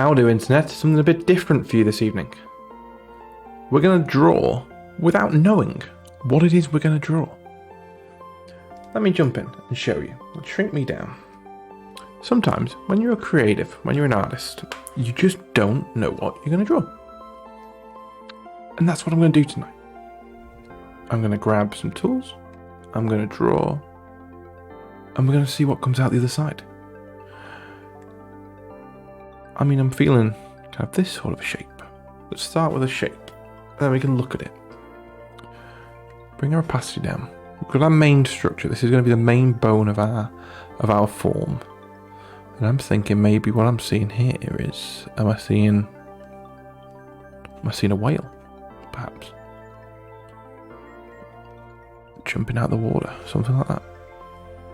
How do, Internet? Something a bit different for you this evening. We're going to draw without knowing what it is we're going to draw. Let me jump in and show you. Let's shrink me down. Sometimes, when you're a creative, when you're an artist, you just don't know what you're going to draw. And that's what I'm going to do tonight. I'm going to grab some tools, I'm going to draw, and we're going to see what comes out the other side. I mean, I'm feeling kind of this sort of a shape. Let's start with a shape, and then we can look at it. Bring our opacity down. We've got our main structure. This is going to be the main bone of our form. And I'm thinking maybe what I'm seeing here is, am I seeing a whale, perhaps? Jumping out of the water, something like that.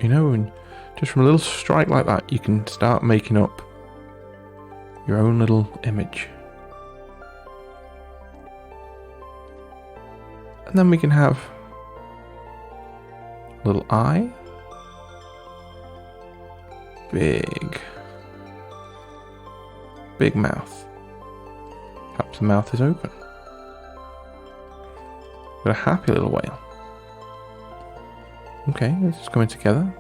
You know, and just from a little strike like that, you can start making up your own little image. And then we can have a little eye. Big mouth. Perhaps the mouth is open. Got a happy little whale. Okay, this is coming together.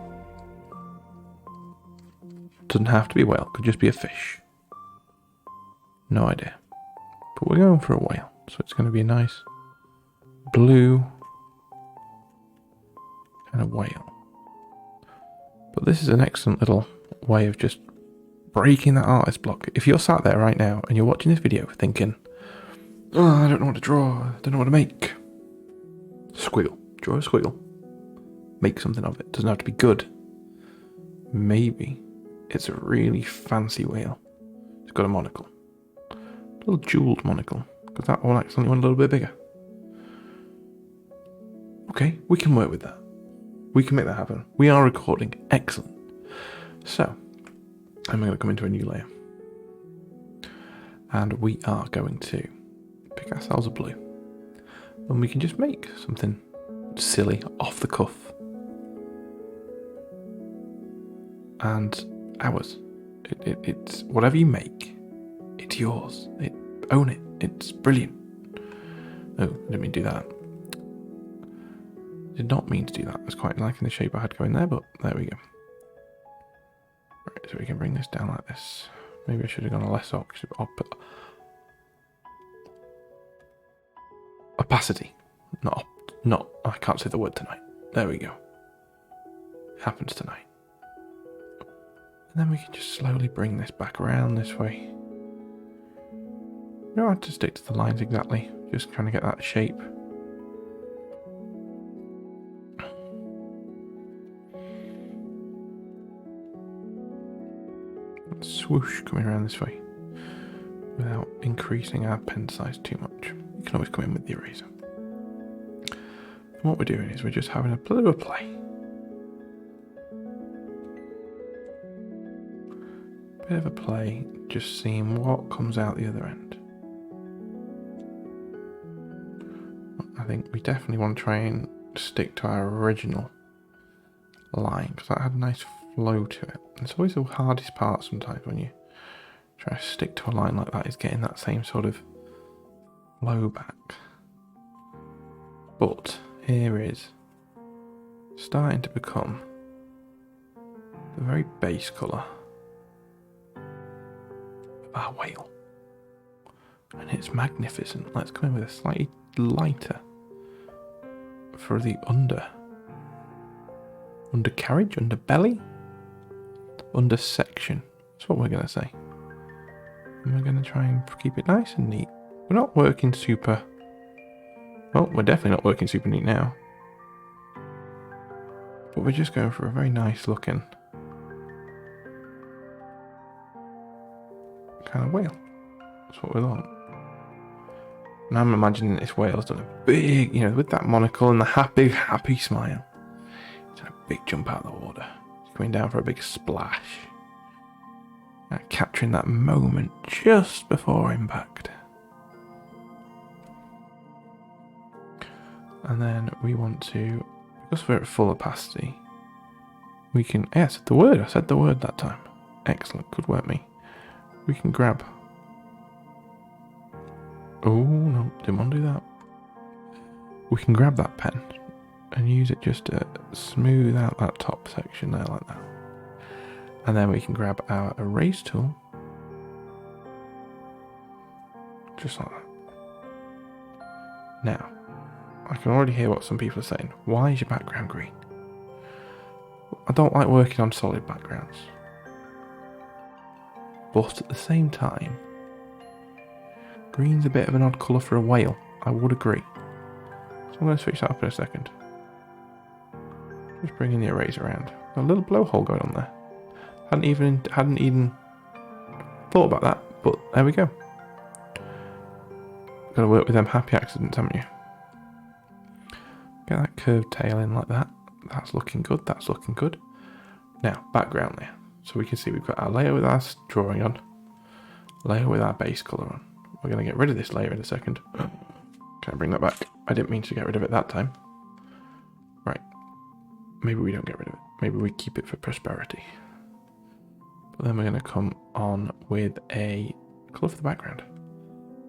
Doesn't have to be a whale, could just be a fish. No idea. But we're going for a whale, so it's going to be a nice blue kind of whale. But this is an excellent little way of just breaking that artist block. If you're sat there right now and you're watching this video thinking, oh, I don't know what to draw, I don't know what to make. Squiggle. Draw a squiggle. Make something of it. Doesn't have to be good. Maybe it's a really fancy whale. It's got a monocle. A little jeweled monocle. Because that one accidentally went a little bit bigger. Okay, we can work with that. We can make that happen. We are recording. Excellent. So, I'm going to come into a new layer. And we are going to pick ourselves a blue. And we can just make something silly, off the cuff. And ours. It's whatever you make, it's yours. Own it. It's brilliant. Oh, I didn't mean to do that. Did not mean to do that. I was quite liking the shape I had going there, but there we go. Right, so we can bring this down like this. Maybe I should have gone a less opacity. Not. I can't say the word tonight. There we go. Happens tonight. And then we can just slowly bring this back around this way. You don't have to stick to the lines exactly. Just trying to get that shape. Swoosh coming around this way without increasing our pen size too much. You can always come in with the eraser. And what we're doing is we're just having a bit of a play. Bit of a play, just seeing what comes out the other end. I think we definitely want to try and stick to our original line because that had a nice flow to it. It's always the hardest part sometimes when you try to stick to a line like that, is getting that same sort of flow back. But here is starting to become the very base colour of our whale. And it's magnificent. Let's come in with a slightly lighter for the undercarriage, underbelly, under section. That's what we're going to say. And we're going to try and keep it nice and neat. We're not working super... Well, we're definitely not working super neat now. But we're just going for a very nice looking kind of whale. That's what we want. And I'm imagining this whale has done a big, with that monocle and the happy smile. It's done a big jump out of the water. It's coming down for a big splash. Capturing that moment just before impact. And then we want to, because we're at full opacity, we can, I said the word that time. Excellent, good work me. We can grab Oh, no, didn't want to do that. We can grab that pen and use it just to smooth out that top section there like that. And then we can grab our erase tool. Just like that. Now, I can already hear what some people are saying. Why is your background green? I don't like working on solid backgrounds. But at the same time, green's a bit of an odd colour for a whale. I would agree. So I'm going to switch that up in a second. Just bringing the erase around. A little blowhole going on there. Hadn't even thought about that, but there we go. Got to work with them happy accidents, haven't you? Get that curved tail in like that. That's looking good. That's looking good. Now, background layer. So we can see we've got our layer with our drawing on. Layer with our base colour on. We're going to get rid of this layer in a second. Can I bring that back? I didn't mean to get rid of it that time. Right. Maybe we don't get rid of it. Maybe we keep it for prosperity. But then we're going to come on with a colour for the background.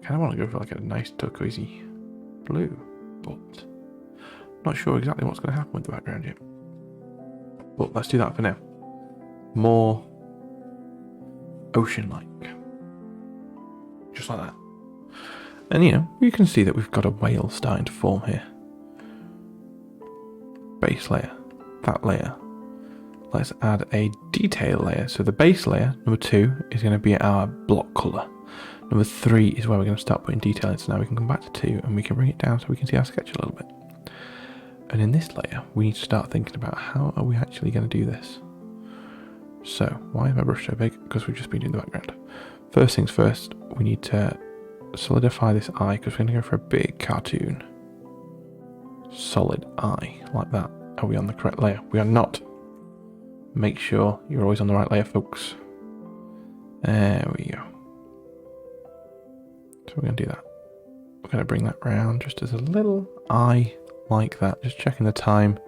I kind of want to go for like a nice turquoisey blue, but not sure exactly what's going to happen with the background yet. But let's do that for now. More ocean-like. Just like that. And you know, you can see that we've got a whale starting to form here. Base layer. That layer. Let's add a detail layer. So the base layer, number 2, is going to be our block colour. Number 3 is where we're going to start putting detail in. So now we can come back to 2 and we can bring it down so we can see our sketch a little bit. And in this layer, we need to start thinking about how are we actually going to do this. So, why is my brush so big? Because we've just been doing the background. First things first, we need to solidify this eye because we're going to go for a big cartoon. Solid eye, like that. Are we on the correct layer? We are not. Make sure you're always on the right layer, folks. There we go. So we're going to do that. We're going to bring that round just as a little eye like that. Just checking the time.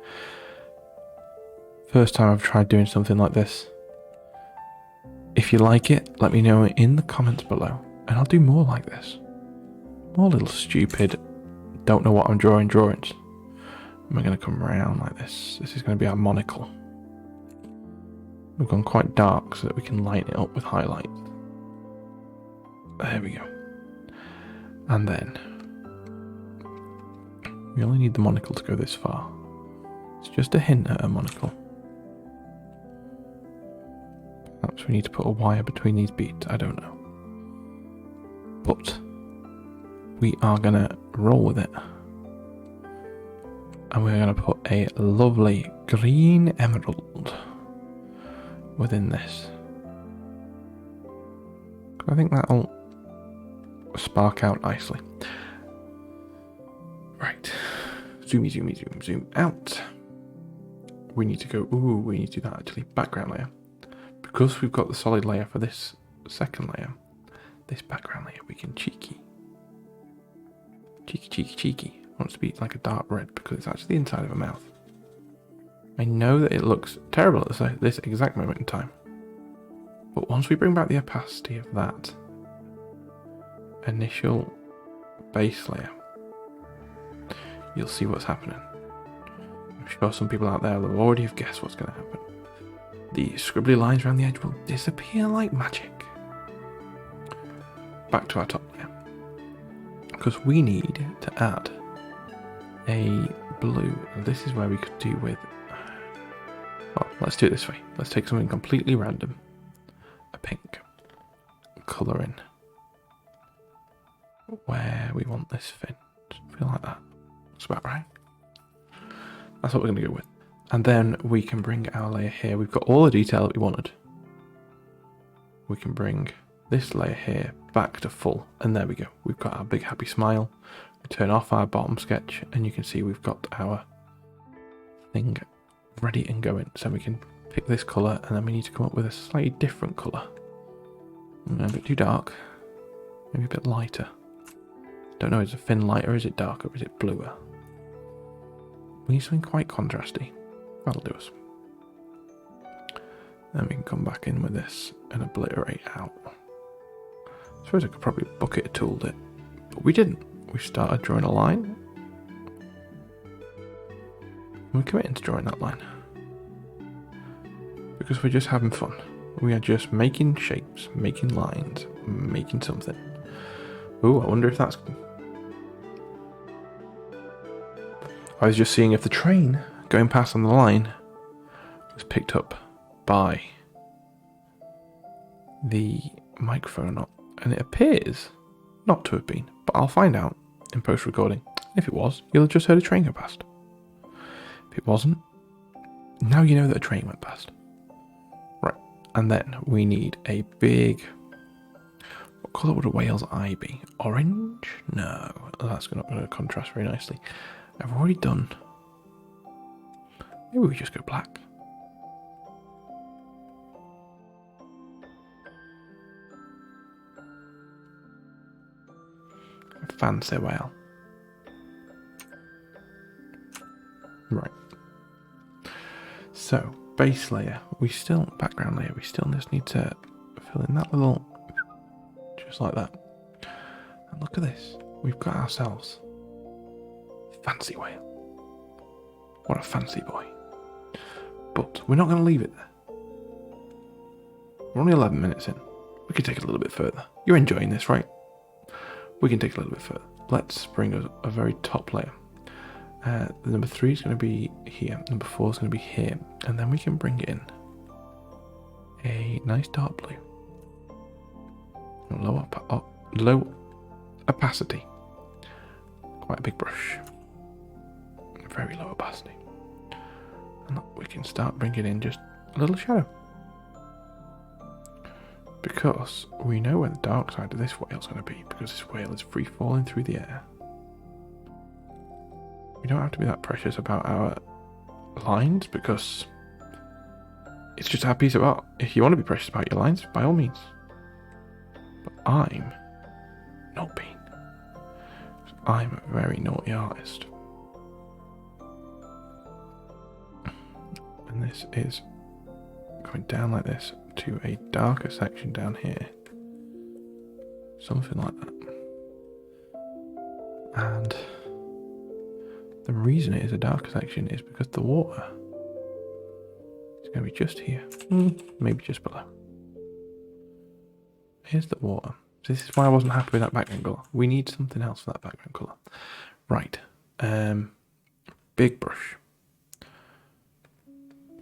First time I've tried doing something like this. If you like it, let me know in the comments below. And I'll do more like this. More little stupid, don't know what I'm drawing drawings. And we're going to come around like this. This is going to be our monocle. We've gone quite dark so that we can lighten it up with highlights. There we go. And then we only need the monocle to go this far. It's just a hint at a monocle. Perhaps we need to put a wire between these beads, I don't know. But we are going to roll with it. And we're going to put a lovely green emerald within this. I think that'll spark out nicely. Right. Zoomy, zoomy, zoom, zoom out. We need to go, we need to do that actually. Background layer. Because we've got the solid layer for this second layer, this background layer, we can cheeky. Cheeky. Wants to be like a dark red because it's actually the inside of a mouth. I know that it looks terrible at this exact moment in time. But once we bring back the opacity of that initial base layer, you'll see what's happening. I'm sure some people out there will already have guessed what's going to happen. The scribbly lines around the edge will disappear like magic. Back to our top layer. Because we need to add a blue. This is where we could do with... Well, let's do it this way. Let's take something completely random. A pink. Colour in where we want this fin. Feel like that. That's about right. That's what we're going to go with. And then we can bring our layer here. We've got all the detail that we wanted. We can bring this layer here back to full. And there we go. We've got our big happy smile. We turn off our bottom sketch and you can see we've got our thing ready and going. So we can pick this colour and then we need to come up with a slightly different colour. A bit too dark. Maybe a bit lighter. Don't know, is the fin lighter, is it darker, or is it bluer? We need something quite contrasty. That'll do us. Then we can come back in with this and obliterate out. I suppose I could probably bucket tooled it, but But we didn't. We started drawing a line. We're committed to drawing that line. Because we're just having fun. We are just making shapes, making lines, making something. Ooh, I wonder if that's... I was just seeing if the train going past on the line was picked up by the microphone or not. And it appears not to have been. But I'll find out in post-recording. If it was, you'll have just heard a train go past. If it wasn't, now you know that a train went past. Right, and then we need a big... What colour would a whale's eye be? Orange? No, that's not going to contrast very nicely. I've already done... Maybe we just go black. Fancy whale. Right. So, base layer. Background layer, we still just need to fill in that little... Just like that. And look at this. We've got ourselves fancy whale. What a fancy boy. But we're not going to leave it there. We're only 11 minutes in. We can take it a little bit further. You're enjoying this, right? We can take it a little bit further. Let's bring a very top layer. The number 3 is going to be here. Number 4 is going to be here. And then we can bring in a nice dark blue. Low opacity. Quite a big brush. Very low opacity. And look, we can start bringing in just a little shadow. Because we know where the dark side of this whale is going to be. Because this whale is free falling through the air. We don't have to be that precious about our lines. Because it's just our piece of art. If you want to be precious about your lines, by all means. But I'm not being. I'm a very naughty artist. And this is going down like this to a darker section down here. Something like that. And the reason it is a darker section is because the water is going to be just here. Maybe just below. Here's the water. This is why I wasn't happy with that background colour. We need something else for that background colour. Right. Big brush.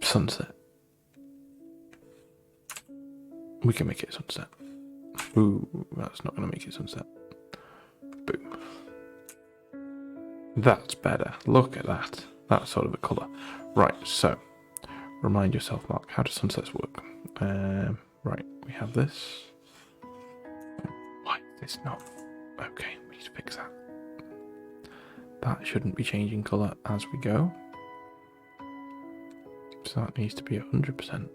Sunset. We can make it sunset. Ooh, that's not going to make it sunset. Boom. That's better. Look at that. That sort of a colour. Right, so remind yourself, Mark, how do sunsets work? Right, we have this. Why is this not? Okay, we need to fix that. That shouldn't be changing colour as we go. So that needs to be 100%. A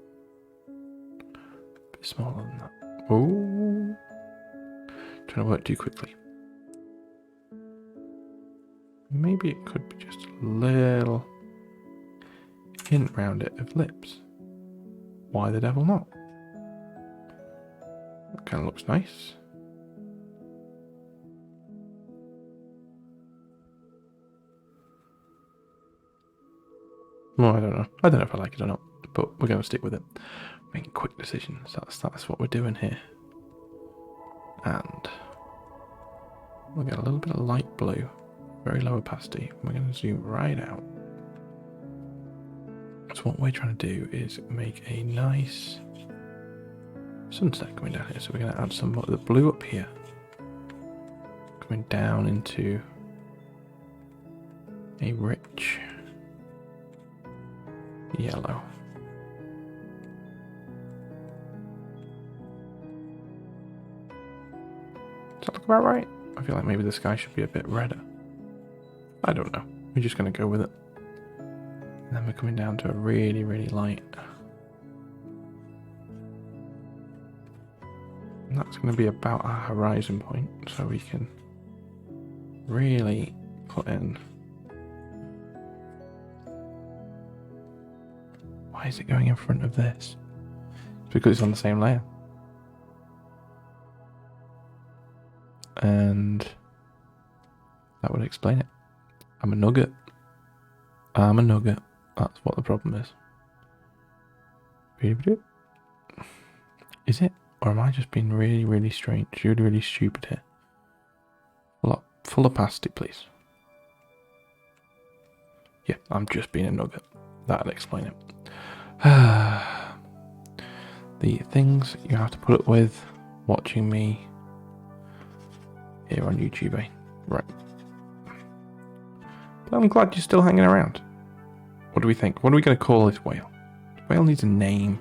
bit smaller than that. Oh, trying to work too quickly. Maybe it could be just a little hint round it of lips. Why the devil not? That kind of looks nice. Well, I don't know. I don't know if I like it or not, but we're going to stick with it. Making quick decisions. That's what we're doing here. And we'll get a little bit of light blue, very low opacity. We're going to zoom right out. So what we're trying to do is make a nice sunset coming down here. So we're going to add some of the blue up here, coming down into a rich yellow. Does that look about right? I feel like maybe the sky should be a bit redder. I don't know. We're just going to go with it. And then we're coming down to a really, really light. And that's going to be about our horizon point. So we can really put in... Why is it going in front of this? It's because it's on the same layer. And That would explain it. I'm a nugget. I'm a nugget. That's what the problem is. Is it? Or am I just being really, really strange? Really, really stupid here. Full opacity, please. Yeah, I'm just being a nugget. That'll explain it. The things you have to put up with watching me here on YouTube, eh? Right. But I'm glad you're still hanging around. What do we think? What are we going to call this whale? The whale needs a name.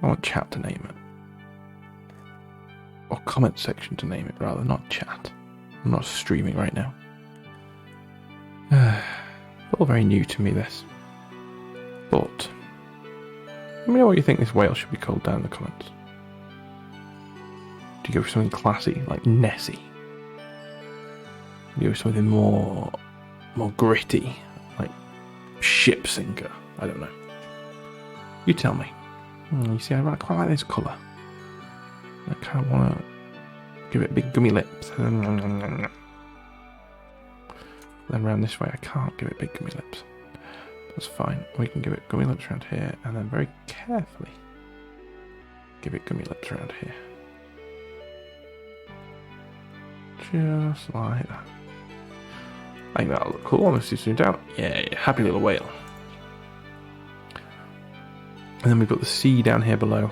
I want chat to name it. Or comment section to name it, rather, not chat. I'm not streaming right now. It's all very new to me, this. But let me know what you think this whale should be called down in the comments. Do you go for something classy, like Nessie? Do you go for something more gritty, like Ship Sinker? I don't know. You tell me. You see, I quite like this colour. I kind of want to give it big gummy lips. Then round this way, I can't give it big gummy lips. That's fine. We can give it gummy lips around here, and then very carefully give it gummy lips around here. Just like that. I think that'll look cool, honestly, zoomed out. Yeah, happy little whale. And then we've got the sea down here below.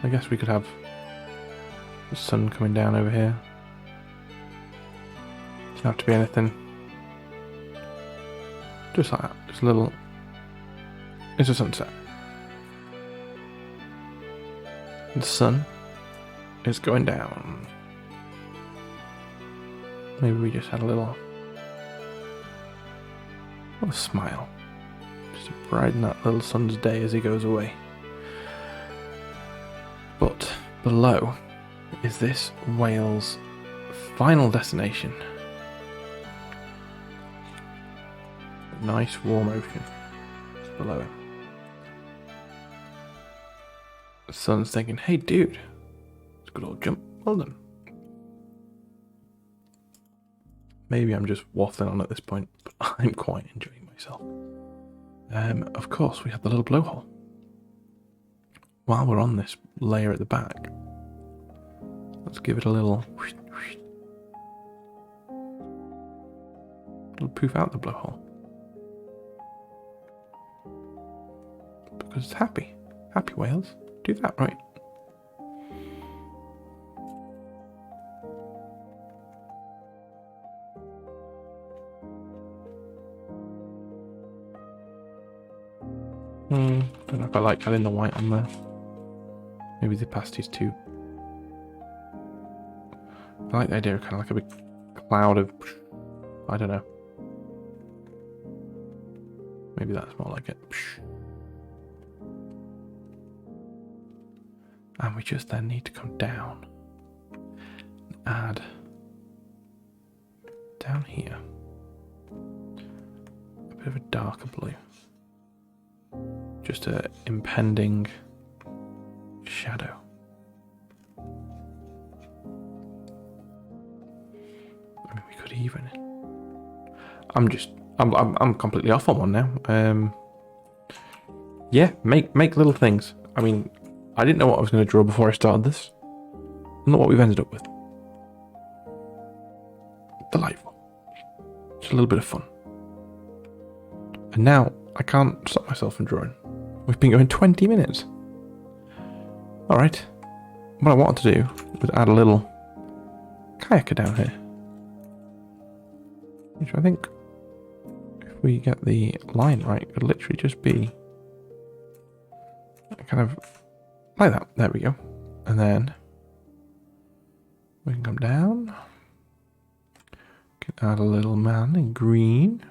I guess we could have the sun coming down over here. Doesn't have to be anything. Just like that. Just a little. It's a sunset. And the sun is going down. Maybe we just had a little smile. Just to brighten that little sun's day as he goes away. But below is this whale's final destination. A nice warm ocean below it. The sun's thinking, hey dude, it's a good old jump, well done. Maybe I'm just waffling on at this point, but I'm quite enjoying myself. Of course, we have the little blowhole. While we're on this layer at the back, let's give it a little poof out the blowhole. Because it's happy. Happy whales. Do that right. Don't know if I like having the white on there. Maybe the opacity's too. I like the idea of kind of like a big cloud of, I don't know. Maybe that's more like it. And we just then need to come down and add down here a bit of a darker blue. Just an impending shadow. I mean, we could even. I'm completely off on one now. Yeah, make little things. I mean, I didn't know what I was going to draw before I started this. Not what we've ended up with. Delightful. Just a little bit of fun. And now I can't stop myself from drawing. We've been going 20 minutes. Alright. What I wanted to do was add a little kayaker down here. Which I think, if we get the line right, could literally just be kind of like that. There we go. And then we can come down. Can add a little man in green.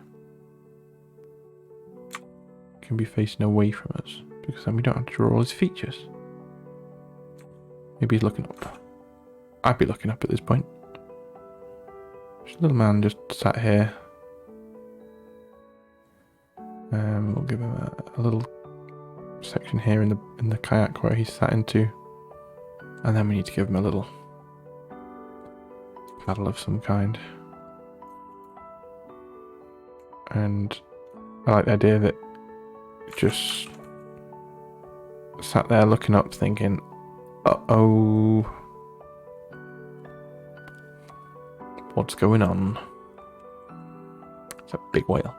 Can be facing away from us, because then we don't have to draw all his features. Maybe he's looking up. I'd be looking up at this point. Just a little man just sat here. We'll give him a little section here in the kayak where he's sat into, and then we need to give him a little paddle of some kind. And I like the idea that it just sat there looking up thinking, uh-oh, what's going on? It's a big whale.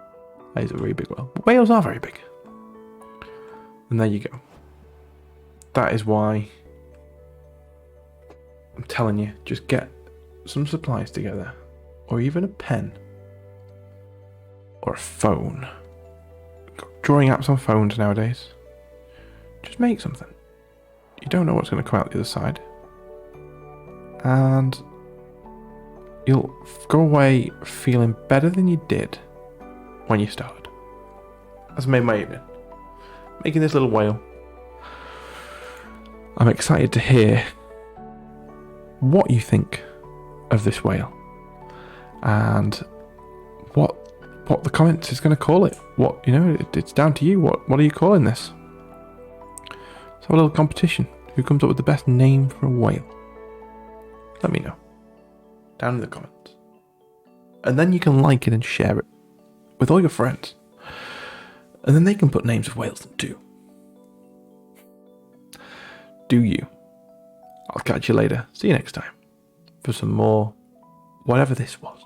That is a really big whale. Whales are very big. And there you go. That is why I'm telling you, just get some supplies together, or even a pen, or a phone. Drawing apps on phones nowadays. Just make something. You don't know what's going to come out the other side. And you'll go away feeling better than you did when you started. That's made my evening. Making this little whale. I'm excited to hear what you think of this whale and what the comments is going to call it. What, you know, it's down to you. What are you calling this? Let's have a little competition. Who comes up with the best name for a whale? Let me know down in the comments. And then you can like it and share it with all your friends. And then they can put names of whales too. Do you? I'll catch you later. See you next time for some more whatever this was.